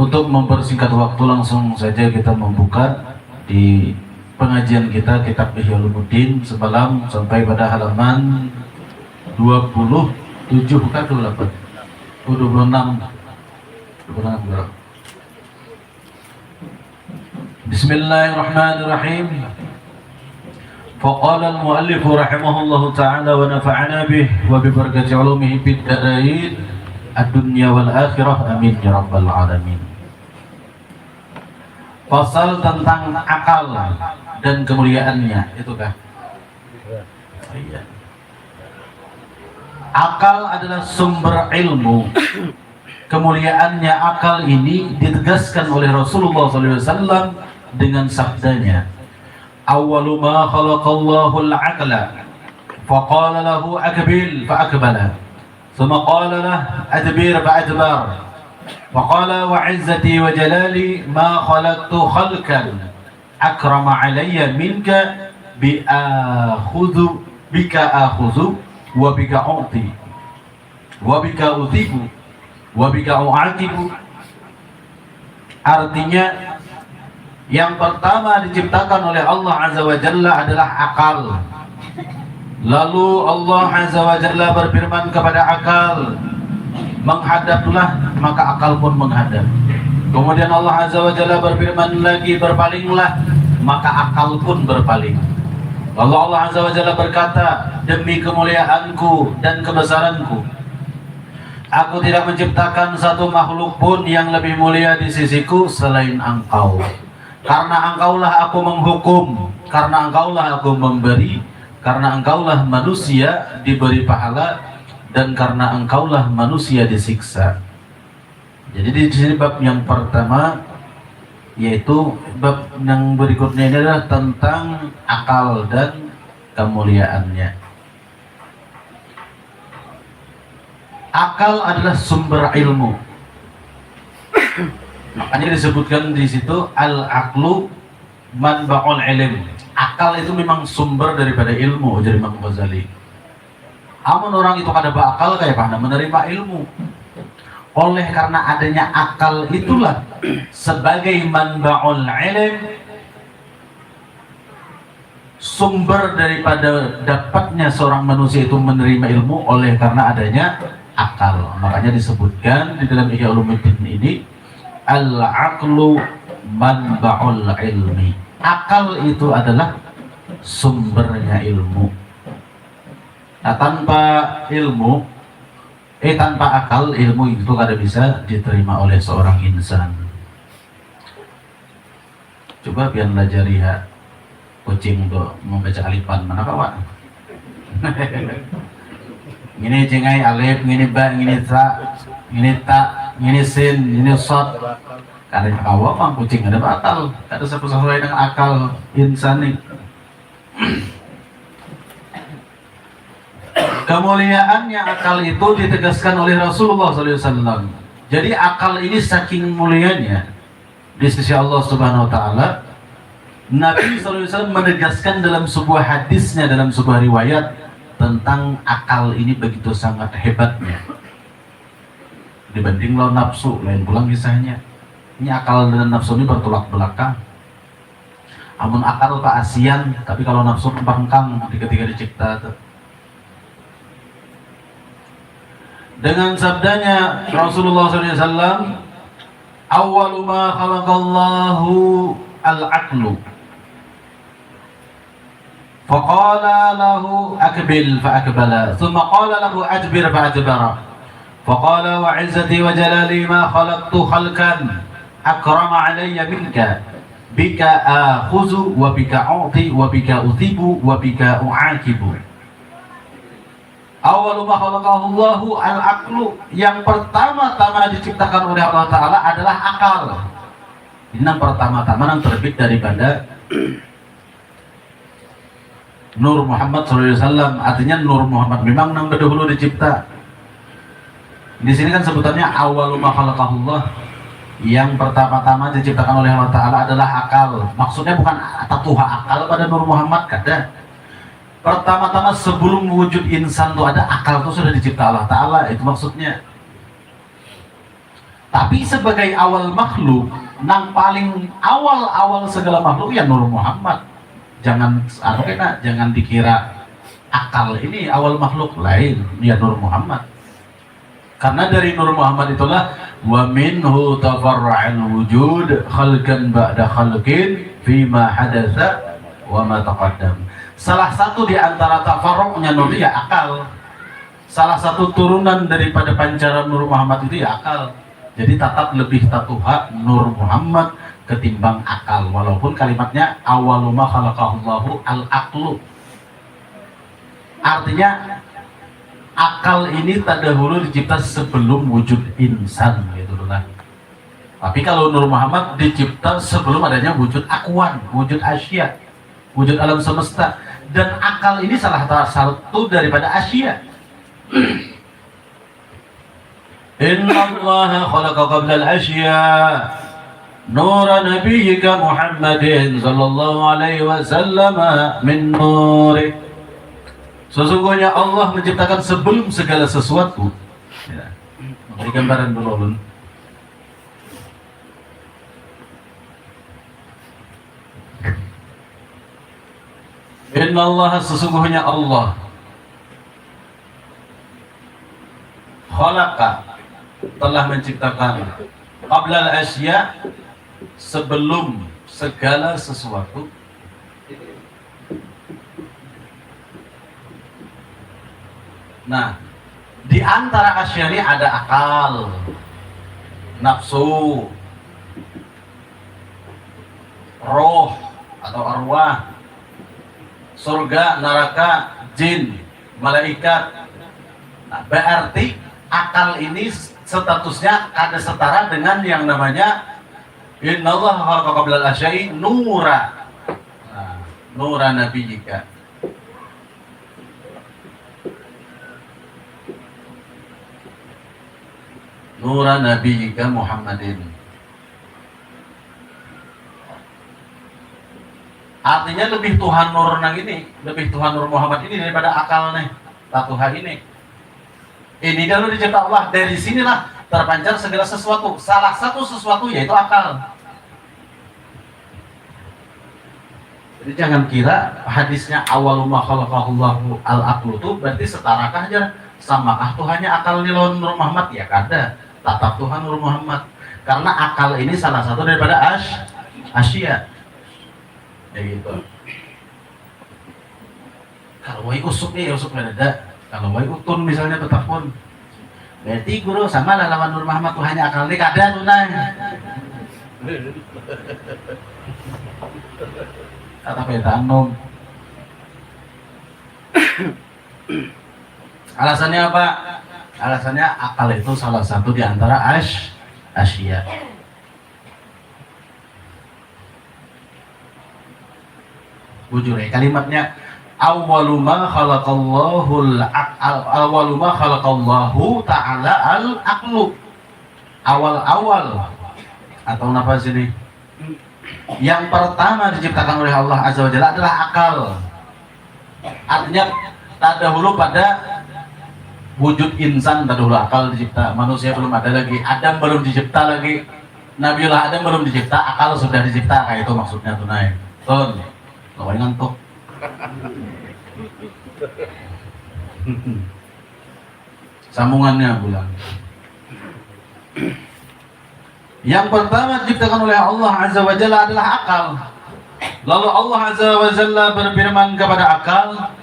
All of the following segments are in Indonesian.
Untuk mempersingkat waktu, langsung saja kita membuka di pengajian kita kitab Ihya Ulumuddin semalam sampai pada halaman 27 kan 28 26 Bismillahirrahmanirrahim. Faqala al-muallif rahimahullahu ta'ala wa nafa'ana bih wa bi barakati ulumihi fid darain ad-dunya wal akhirah amin ya rabbal alamin. Pasal tentang akal dan kemuliaannya, itu kah? Iya. Akal adalah sumber ilmu. Kemuliaannya akal ini ditegaskan oleh Rasulullah SAW dengan sabdanya, awwalu ma khalaqallahu al-aqla faqala lahu akbil fa'akbala thumma qala lahu adbir fa'adbar faqala wa 'izzati wa jalali ma khalaqtu khalqan akrama 'alayya minka bika akhudhu wa bika u'ti wa bika utibu wa bika u'aqibu. Artinya, yang pertama diciptakan oleh Allah Azza wa Jalla adalah akal. Lalu Allah Azza wa Jalla berfirman kepada akal, menghadaplah, maka akal pun menghadap. Kemudian Allah Azza wa Jalla berfirman lagi, berpalinglah, maka akal pun berpaling. Lalu Allah Azza wa Jalla berkata, demi kemuliaanku dan kebesaranku, aku tidak menciptakan satu makhluk pun yang lebih mulia di sisiku selain engkau. Karena engkaulah aku menghukum, karena engkaulah aku memberi, karena engkaulah manusia diberi pahala, dan karena engkaulah manusia disiksa. Jadi di sini bab yang pertama, yaitu bab yang berikutnya ini adalah tentang akal dan kemuliaannya. Akal adalah sumber ilmu. Makanya disebutkan di situ al-aqlu manba'ul ilm. Akal itu memang sumber daripada ilmu, ujar Imam Ghazali. Amun orang itu kada berakal kayak pada menerima ilmu. Oleh karena adanya akal itulah sebagai manba'ul ilm, sumber daripada dapatnya seorang manusia itu menerima ilmu oleh karena adanya akal. Makanya disebutkan di dalam Ihya Ulumuddin ini, al-aqlu manba'ul ilmi. Akal itu adalah sumbernya ilmu. Nah, tanpa ilmu, tanpa akal, ilmu itu kada bisa diterima oleh seorang insan. Coba biar belajar ya kucing untuk membaca alipan mana kawan. Ini cengai alif, ini ba, ini ta, ini ta, ini sin, ini sod. Karena awam mang kucing ada batal, ada sesuai dengan akal insani. Kemuliaannya akal itu ditegaskan oleh Rasulullah SAW. Jadi akal ini saking mulianya di sisi Allah Subhanahu Wa Taala. Nabi SAW menegaskan dalam sebuah hadisnya, dalam sebuah riwayat, tentang akal ini begitu sangat hebatnya dibanding lawan nafsu. Lain pulang kisahnya. Ini akal dan nafsu ini bertolak belakang. Amun akal pak asian, tapi kalau nafsu pembangkang ketika dicipta. Dengan sabdanya Rasulullah SAW, awwalu ma khalaqallahu al-aqlu faqala lahu akbil fa'akbala thumma qala lahu adbir fa'adbara faqala wa 'izzati wa jalali ma khalaqtu khalqan akrama 'alayya minka bika akhuzu wa bika u'ti wa bika utibu wa bika u'aqibu. Awwalu ma khalaqallahu al-aqlu, yang pertama-tama diciptakan oleh Allah Ta'ala adalah akal. Ini yang pertama-tama yang terbit daripada Nur Muhammad SAW. Artinya Nur Muhammad memang yang dahulu dicipta. Di sini kan sebutannya awwalu ma khalaqallah, yang pertama-tama diciptakan oleh Allah Ta'ala adalah akal. Maksudnya bukan tatuha akal pada Nur Muhammad, kada. Pertama-tama sebelum wujud insan itu ada akal, itu sudah dicipta Allah Ta'ala, itu maksudnya. Tapi sebagai awal makhluk, nang paling awal segala makhluk ya Nur Muhammad. Jangan dikira akal ini awal makhluk, lain ya Nur Muhammad. Karena dari Nur Muhammad itulah wa minhu tafarra'al wujud khalqan ba'da khalqin fima hadatsa wa ma taqaddam. Salah satu di antara tafarru'nya Nur ya akal. Salah satu turunan daripada pancaran Nur Muhammad itu ya akal. Jadi tetap lebih tatuha Nur Muhammad ketimbang akal, walaupun kalimatnya awaluma khalaqahullahu al-aqlu. Artinya akal ini terdahulu dicipta sebelum wujud insan gitu lah. Tapi kalau Nur Muhammad dicipta sebelum adanya wujud akwan, wujud asya, wujud alam semesta. Dan akal ini salah satu daripada asya. Inna Allah khalaqa qabla al-asya Nura nabiyyika Muhammadin sallallahu alaihi wasallam min nuri. Sesungguhnya Allah menciptakan sebelum segala sesuatu. Ya. Beri gambaran dulu, Lun. Inna Allah, sesungguhnya Allah khalaqa, telah menciptakan qabla al-asya, sebelum segala sesuatu. Nah, di antara asya ini ada akal, nafsu, roh atau arwah, surga, neraka, jin, malaikat. Nah, berarti akal ini statusnya ada setara dengan yang namanya innallaha khalaqa qabla al-asya'i nura. Nah, nura nabiyyika. Nura nabiyyika Muhammadin. Artinya lebih Tuhan Nur nang ini, lebih Tuhan Nur Muhammad ini daripada akal nih, tatuha ini. Ini dulu dicipta Allah, dari sinilah terpancar segala sesuatu. Salah satu sesuatu yaitu akal. Jadi jangan kira hadisnya awaluma khalaqahullahu al-aqlu itu berarti setarakah aja, samakah Tuhannya akal di lawan Nur Muhammad? Ya kada, tatap Tuhan Nur Muhammad. Karena akal ini salah satu daripada asya. Ya gitu. Kalau wai usuk nih, usuk ada. Kalau wai utun misalnya tetap pun. Berarti guru sama lah lawan Nur Muhammad Tuhannya akal ini kada tunai. Kata pedanom. Alasannya apa? Alasannya akal itu salah satu di antara asya. Bujur ya kalimatnya awwaluma khalaqallahu ta'ala al-aqlu. Awal-awal atau apa sini? Yang pertama diciptakan oleh Allah Azza wa Jalla adalah akal. Artinya terdahulu pada wujud insan, terdahulu akal dicipta. Manusia belum ada lagi, Adam belum dicipta lagi, Nabiullah Adam belum dicipta, akal sudah dicipta. Kayak itu maksudnya tunai. Ton, lo ngantuk. Sambungannya bulan. Yang pertama diciptakan oleh Allah Azza wa Jalla adalah akal. Lalu Allah Azza wa Jalla berfirman kepada akal,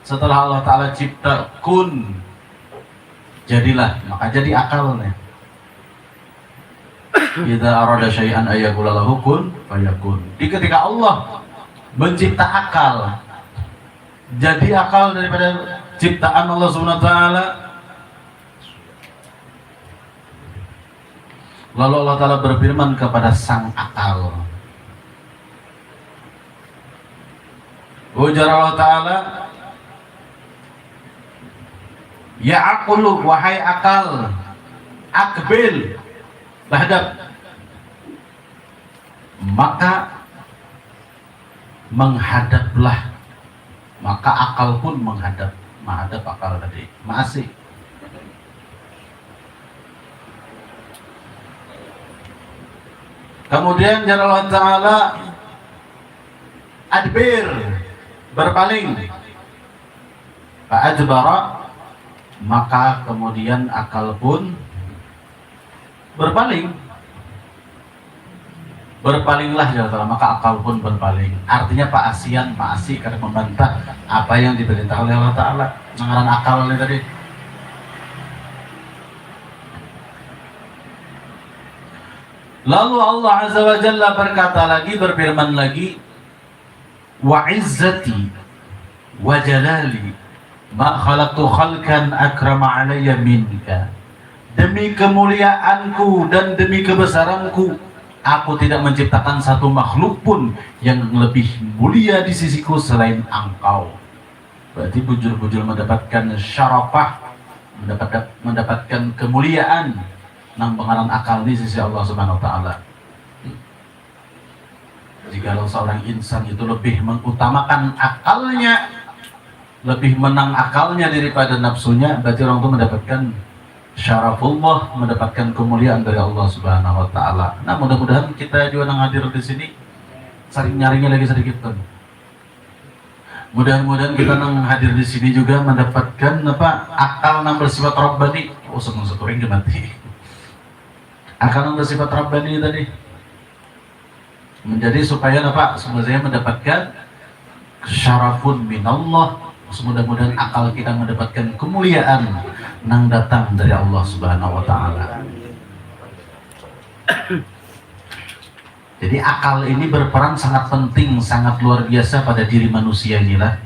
setelah Allah Ta'ala cipta kun, jadilah, maka jadi akalnya. Idza arada syai'an ayyaqula lahu kun fayakun. Di ketika Allah mencipta akal, jadi akal daripada ciptaan Allah Subhanahu wa taala. Lalu Allah Ta'ala berfirman kepada sang akal. Ujar Allah Ta'ala, ya aqlu, wahai akal, akbil, hadap, maka menghadaplah. Maka akal pun menghadap akal tadi. Masih Kemudian jalla Allah Ta'ala adbir, berpaling. Fa'adbara, maka kemudian akal pun berpaling. Berpalinglah jalla ta'ala, maka akal pun berpaling. Artinya Asi karena membantah apa yang diperintah oleh Allah Ta'ala. Mengarang akal ini tadi. Lalu Allah Azza wa Jalla berkata lagi, berfirman lagi, wa izzati wa jalali ma khalaqtu khalqan akrama alayya minka. Demi kemuliaanku dan demi kebesaranku, aku tidak menciptakan satu makhluk pun yang lebih mulia di sisiku selain engkau. Berarti bujur-bujur mendapatkan syarafah, mendapatkan kemuliaan nang pengaran akal di sisi Allah Subhanahu wa Ta'ala. Jikalau seorang insan itu lebih mengutamakan akalnya, lebih menang akalnya daripada nafsunya, berarti orang itu mendapatkan syarafullah, mendapatkan kemuliaan dari Allah Subhanahu wa Ta'ala. Nah, mudah-mudahan kita juga yang hadir di sini sering nyarinya lagi sedikit kan. Mudah-mudahan kita yang hadir di sini juga mendapatkan akal yang bersifat rabbani. Oh, semua satu ring mati. Akal yang bersifat rabbani tadi menjadi supaya semuanya mendapatkan syarafun minallah. Mudah-mudahan akal kita mendapatkan kemuliaan yang datang dari Allah Subhanahu wa Ta'ala. Jadi akal ini berperan sangat penting, sangat luar biasa pada diri manusia inilah.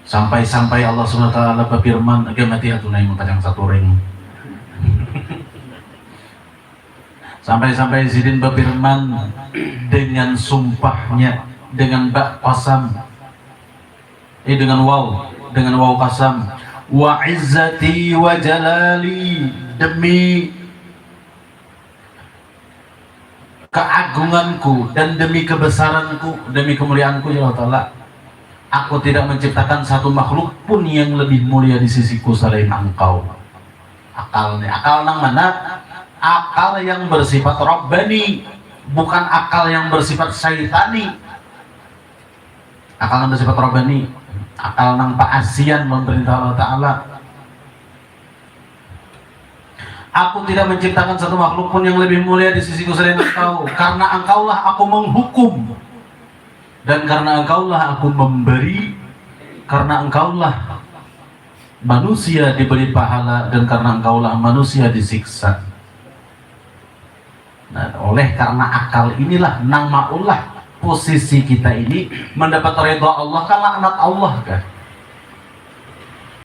Sampai-sampai Allah Subhanahu wa Ta'ala berfirman, "Agamati atunai mutadang satu ring." Sampai-sampai Zidin berfirman dengan sumpahnya, dengan ba qasam, dengan waw qasam, wa izzati wa jalali, demi keagunganku dan demi kebesaranku, demi kemuliaanku ya Allah Ta'ala, aku tidak menciptakan satu makhluk pun yang lebih mulia di sisiku selain engkau. Akalnya, akal nang mana? Akal yang bersifat rabbani, bukan akal yang bersifat syaitani. Akal yang bersifat rabbani, akal nang paasian memerintah Allah Ta'ala. Aku tidak menciptakan satu makhluk pun yang lebih mulia di sisiku selain engkau, karena engkaulah aku menghukum, dan karena engkaulah aku memberi, karena engkaulah manusia diberi pahala, dan karena engkaulah manusia disiksa. Nah, oleh karena akal inilah nang maulah posisi kita ini mendapat ridha Allah, kan laknat Allah kan.